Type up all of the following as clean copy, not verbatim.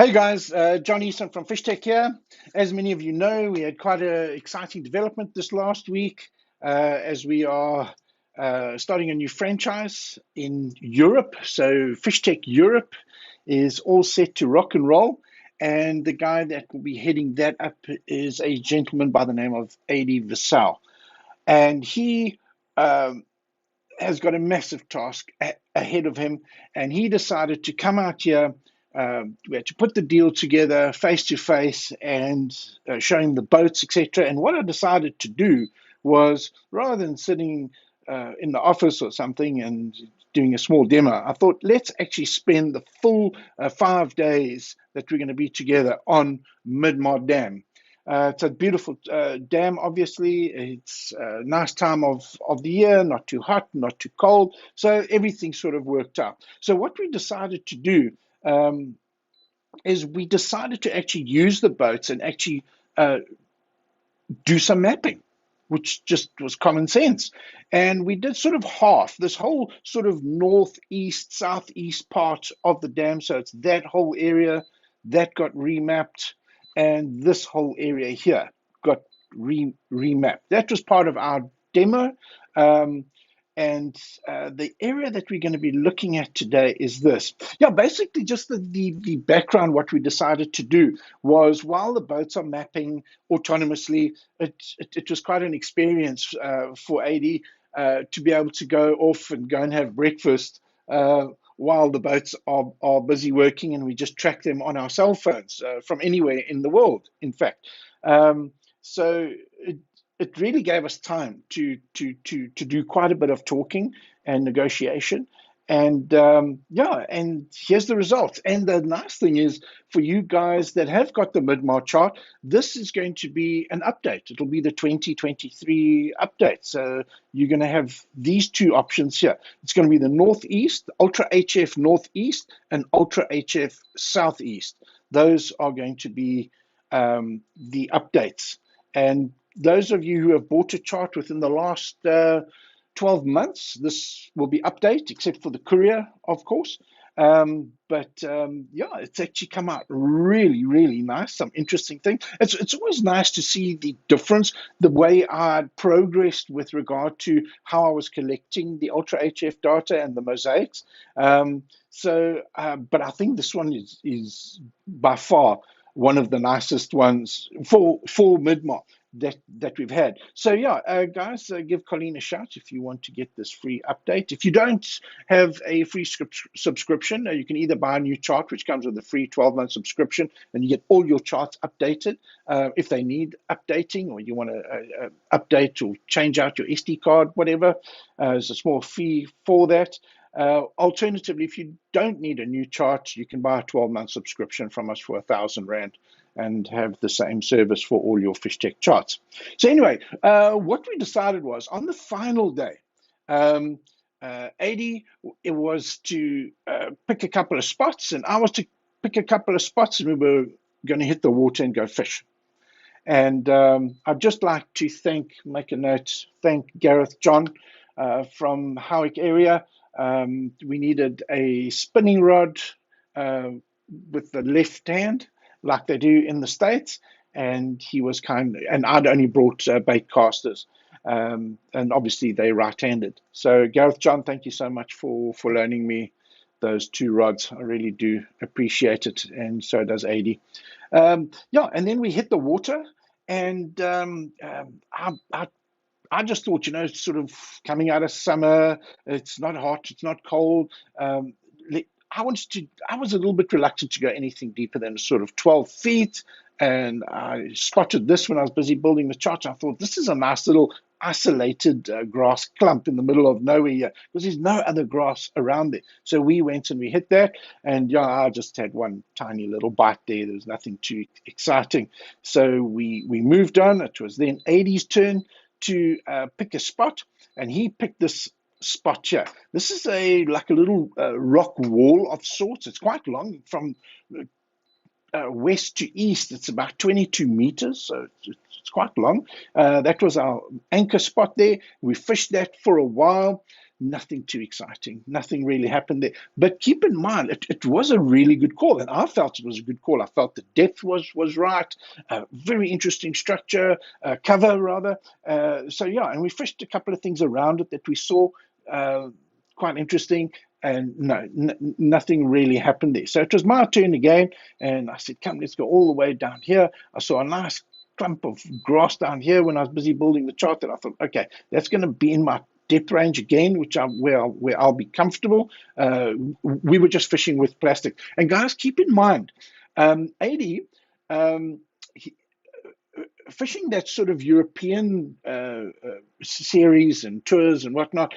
Hey guys, John Easton from Fish Tech here. As many of you know, we had quite an exciting development this last week as we are starting a new franchise in Europe. So Fish Tech Europe is all set to rock and roll. And the guy that will be heading that up is a gentleman by the name of Adi Vassal. And he has got a massive task ahead of him, and he decided to come out here. We had to put the deal together face to face and show him the boats, etc. And what I decided to do was, rather than sitting in the office or something and doing a small demo, I thought let's actually spend the full 5 days that we're going to be together on Midmar Dam. It's a beautiful dam, obviously. It's a nice time of the year, not too hot, not too cold. So everything sort of worked out. So what we decided to do um, is we decided to actually use the boats and actually uh, do some mapping, which just was common sense. And we did sort of half this whole sort of northeast, southeast part of the dam. So it's that whole area that got remapped, and this whole area here got remapped. That was part of our demo. Um, and the area that we're going to be looking at today is this. Yeah, basically just the background. What we decided to do was, while the boats are mapping autonomously, it was quite an experience for AD to be able to go off and go and have breakfast while the boats are busy working, and we just track them on our cell phones from anywhere in the world, in fact. So it really gave us time to do quite a bit of talking and negotiation. And yeah, and here's the results. And the nice thing is, for you guys that have got the Midmar chart, this is going to be an update. It'll be the 2023 update. So you're going to have these two options here. It's going to be the Northeast, Ultra HF Northeast, and Ultra HF Southeast. Those are going to be the updates. And those of you who have bought a chart within the last 12 months, this will be update, except for the courier, of course. But yeah, it's actually come out really, really nice. Some interesting things. It's always nice to see the difference, the way I progressed with regard to how I was collecting the Ultra HF data and the mosaics. But I think this one is by far one of the nicest ones for Midmar that we've had. So yeah, guys, give Colleen a shout if you want to get this free update. If you don't have a free subscription, you can either buy a new chart, which comes with a free 12-month subscription, and you get all your charts updated if they need updating, or you want to update or change out your SD card, whatever. There's a small fee for that. Alternatively, if you don't need a new chart, you can buy a 12-month subscription from us for R1,000 and have the same service for all your fish tech charts. So anyway, what we decided was, on the final day, 80, it was to pick a couple of spots, and I was to pick a couple of spots, and we were going to hit the water and go fish. And I'd just like to make a note, thank Gareth John from Howick area. We needed a spinning rod with the left hand, like they do in the States, and he was and I'd only brought bait casters, and obviously they're right-handed. So Gareth John, thank you so much for loaning me those two rods. I really do appreciate it, and so does AD. Yeah, and then we hit the water, and I just thought, sort of coming out of summer, it's not hot, it's not cold. I was a little bit reluctant to go anything deeper than sort of 12 feet. And I spotted this when I was busy building the chart. I thought, this is a nice little isolated grass clump in the middle of nowhere here, because there's no other grass around there. So we went and we hit that. And yeah, I just had one tiny little bite there. There was nothing too exciting. So we moved on. It was then AD's turn to pick a spot, and he picked this spot here. This is like a little rock wall of sorts. It's quite long from west to east. It's about 22 meters, so it's quite long. That was our anchor spot there. We fished that for a while. nothing too exciting. Nothing really happened there. But keep in mind, it was a really good call, and I felt it was a good call. I felt the depth was right, very interesting structure, cover rather. So yeah, and we fished a couple of things around it that we saw uh, quite interesting. And no, nothing really happened there. So it was my turn again, and I said, "Come, let's go all the way down here." I saw a nice clump of grass down here when I was busy building the chart, and I thought, okay, that's going to be in my depth range again, where I'll be comfortable. We were just fishing with plastic. And guys, keep in mind, 80, um, he, fishing that sort of European series and tours and whatnot,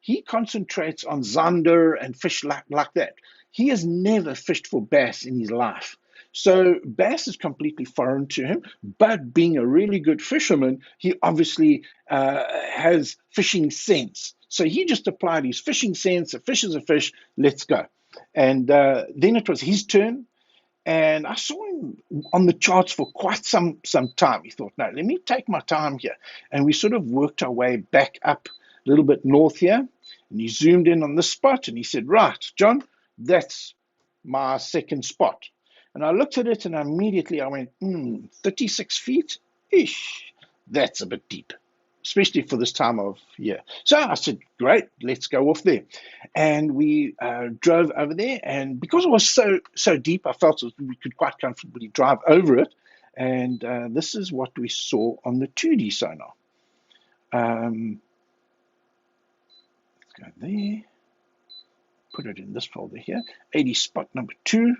he concentrates on zander and fish like that. He has never fished for bass in his life. So bass is completely foreign to him, but being a really good fisherman, he obviously has fishing sense. So he just applied his fishing sense. A fish is a fish. Let's go. And then it was his turn, and I saw him on the charts for quite some time. He thought, no, let me take my time here. And we sort of worked our way back up a little bit north here. And he zoomed in on this spot and he said, right, John, that's my second spot. And I looked at it and immediately I went, 36 feet? Ish, that's a bit deep, especially for this time of year. So I said, great, let's go off there. And we drove over there. And because it was so deep, I felt we could quite comfortably drive over it. And this is what we saw on the 2D sonar. Let's go there. Put it in this folder here. 80 spot number 2.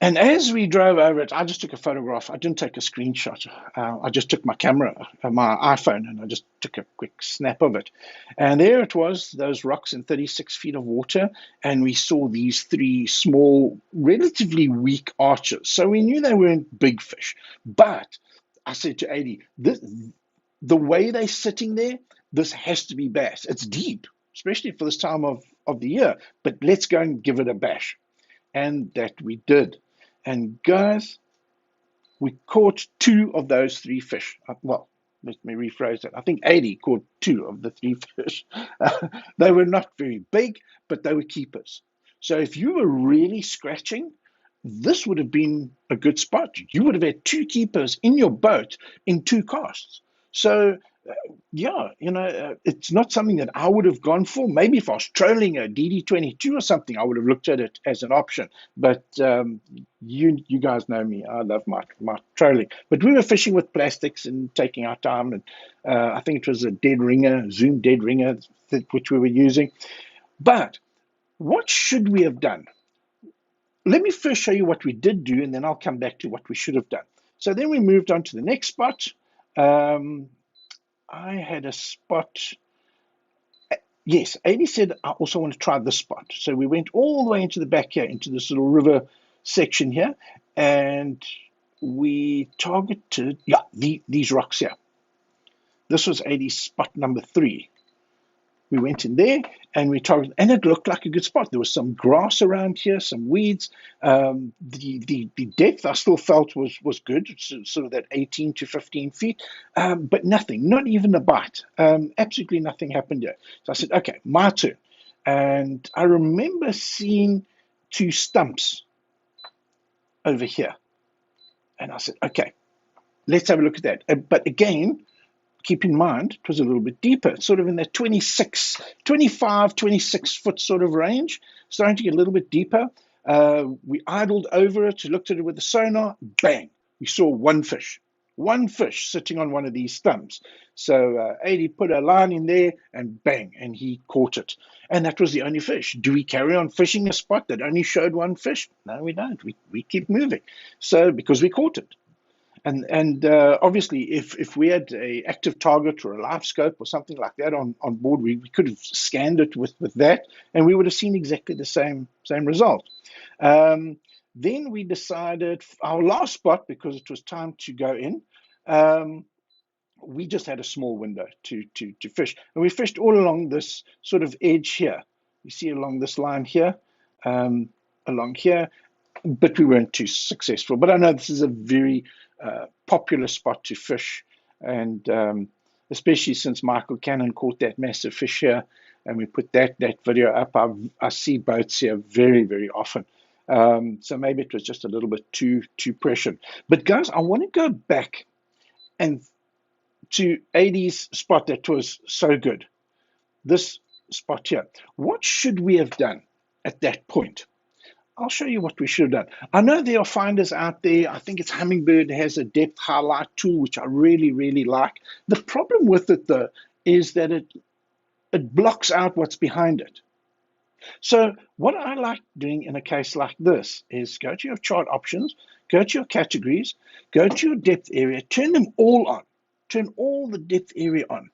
And as we drove over it, I just took a photograph. I didn't take a screenshot. I just took my camera, my iPhone, and I just took a quick snap of it. And there it was, those rocks in 36 feet of water. And we saw these 3 small, relatively weak arches. So we knew they weren't big fish. But I said to Adi, the way they're sitting there, this has to be bass. It's deep, especially for this time of the year. But let's go and give it a bash. And that we did. And guys, we caught 2 of those 3 fish. Well, let me rephrase that. I think 80 caught 2 of the 3 fish. They were not very big, but they were keepers. So if you were really scratching, this would have been a good spot. You would have had 2 keepers in your boat in 2 casts. So yeah, it's not something that I would have gone for. Maybe if I was trolling a DD22 or something, I would have looked at it as an option. But you guys know me. I love my trolling. But we were fishing with plastics and taking our time. And I think it was a dead ringer, Zoom dead ringer, which we were using. But what should we have done? Let me first show you what we did do, and then I'll come back to what we should have done. So then we moved on to the next spot. I had a spot. Yes, Adi said, I also want to try this spot. So we went all the way into the back here, into this little river section here, and we targeted, these rocks here. This was Adi's spot number 3. We went in there and we targeted, and it looked like a good spot. There was some grass around here, some weeds. The depth I still felt was good, sort of that 18 to 15 feet, but nothing, not even a bite. Absolutely nothing happened here. So I said, okay, my turn. And I remember seeing 2 stumps over here. And I said, okay, let's have a look at that. But again, keep in mind, it was a little bit deeper, sort of in that 25, 26 foot sort of range, starting to get a little bit deeper. We idled over it, looked at it with the sonar, bang, we saw one fish sitting on one of these stumps. So Adi put a line in there and bang, and he caught it. And that was the only fish. Do we carry on fishing a spot that only showed one fish? No, we don't. We keep moving. So because we caught it. And obviously, if we had a active target or a live scope or something like that on board, we could have scanned it with that, and we would have seen exactly the same result. Then we decided our last spot, because it was time to go in. We just had a small window to fish, and we fished all along this sort of edge here. You see along this line here, along here, but we weren't too successful. But I know this is a very popular spot to fish, and especially since Michael Cannon caught that massive fish here, and we put that video up. I see boats here very, very often. So maybe it was just a little bit too pressured. But guys, I want to go back and to AD's spot that was so good. This spot here. What should we have done at that point? I'll show you what we should have done. I know there are finders out there. I think it's Humminbird has a depth highlight tool, which I really, really like. The problem with it, though, is that it blocks out what's behind it. So what I like doing in a case like this is go to your chart options, go to your categories, go to your depth area, turn them all on. Turn all the depth area on.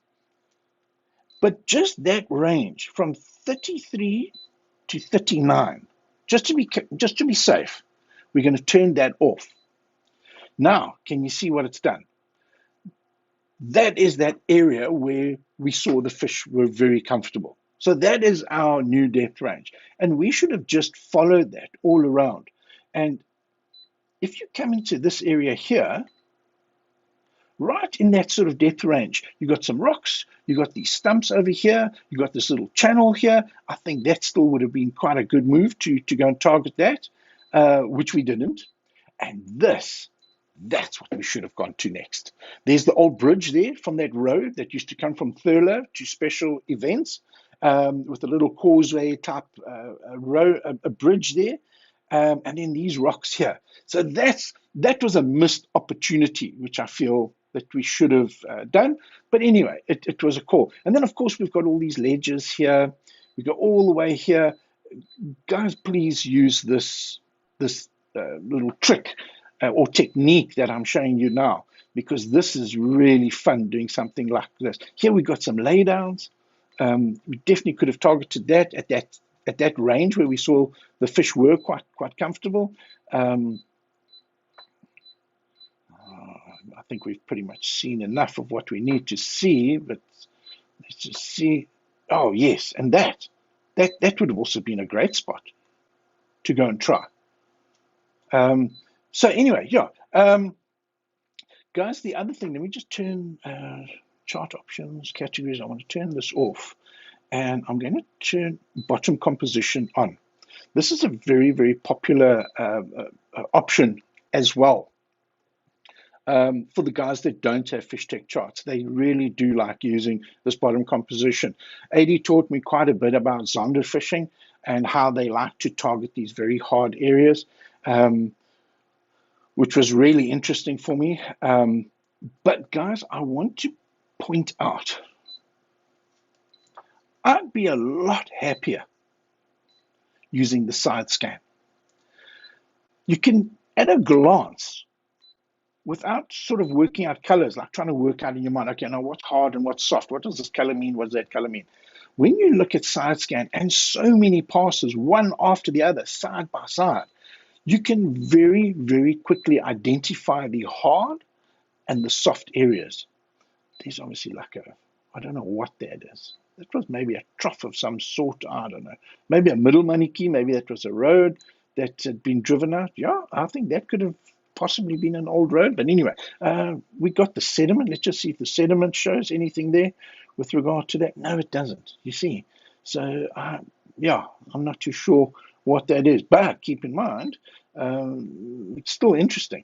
But just that range from 33 to 39, just to be safe, we're going to turn that off. Now, can you see what it's done? That is that area where we saw the fish were very comfortable. So that is our new depth range. And we should have just followed that all around. And if you come into this area here, right in that sort of depth range, you got some rocks, you got these stumps over here, you got this little channel here. I think that still would have been quite a good move to go and target that, which we didn't. And that's what we should have gone to next. There's the old bridge there from that road that used to come from Thurlow to special events, with a little causeway type a bridge there. And then these rocks here. So that was a missed opportunity, which I feel that we should have done. But anyway, it was a call. And then, of course, we've got all these ledges here. We go all the way here. Guys, please use this little trick or technique that I'm showing you now, because this is really fun doing something like this. Here we got some laydowns. We definitely could have targeted that at that range where we saw the fish were quite comfortable. I think we've pretty much seen enough of what we need to see, but let's just see. Oh, yes, and that would have also been a great spot to go and try. So anyway, yeah. Guys, the other thing, let me just turn chart options, categories. I want to turn this off, and I'm going to turn bottom composition on. This is a very, very popular option as well. For the guys that don't have fish tech charts, they really do like using this bottom composition. AD taught me quite a bit about Zonder fishing and how they like to target these very hard areas, which was really interesting for me. But guys, I want to point out, I'd be a lot happier using the side scan. You can, at a glance, without sort of working out colors, like trying to work out in your mind, okay, now what's hard and what's soft? What does this color mean? What does that color mean? When you look at side scan and so many passes, one after the other, side by side, you can very, very quickly identify the hard and the soft areas. There's obviously like I don't know what that is. That was maybe a trough of some sort, I don't know. Maybe a middle maniki, maybe that was a road that had been driven out. Yeah, I think that could have possibly been an old road. But anyway, we got the sediment. Let's just see if the sediment shows anything there with regard to that. No, it doesn't, you see. So, yeah, I'm not too sure what that is. But keep in mind, it's still interesting.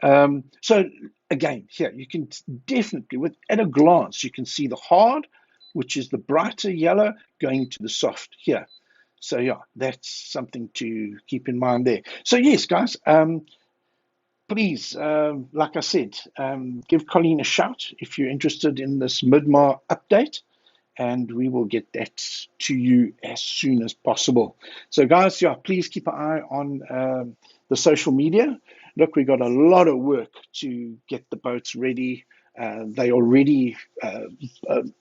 So, again, here, you can definitely, at a glance, you can see the hard, which is the brighter yellow, going to the soft here. So, yeah, that's something to keep in mind there. So, yes, guys, please, like I said, give Colleen a shout if you're interested in this Midmar update, and we will get that to you as soon as possible. So, guys, yeah, please keep an eye on the social media. Look, we got a lot of work to get the boats ready. They are already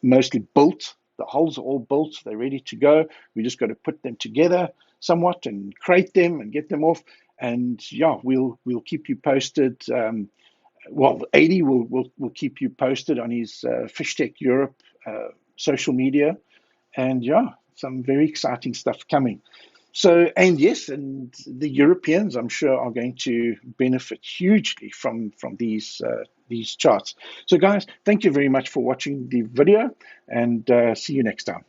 mostly built. The hulls are all built. They're ready to go. We just got to put them together somewhat and crate them and get them off. And yeah, we'll keep you posted. Well, AD will keep you posted on his Fish Tech Europe social media. And yeah, some very exciting stuff coming. So, and yes, and the Europeans, I'm sure, are going to benefit hugely from these these charts. So guys, thank you very much for watching the video, and see you next time.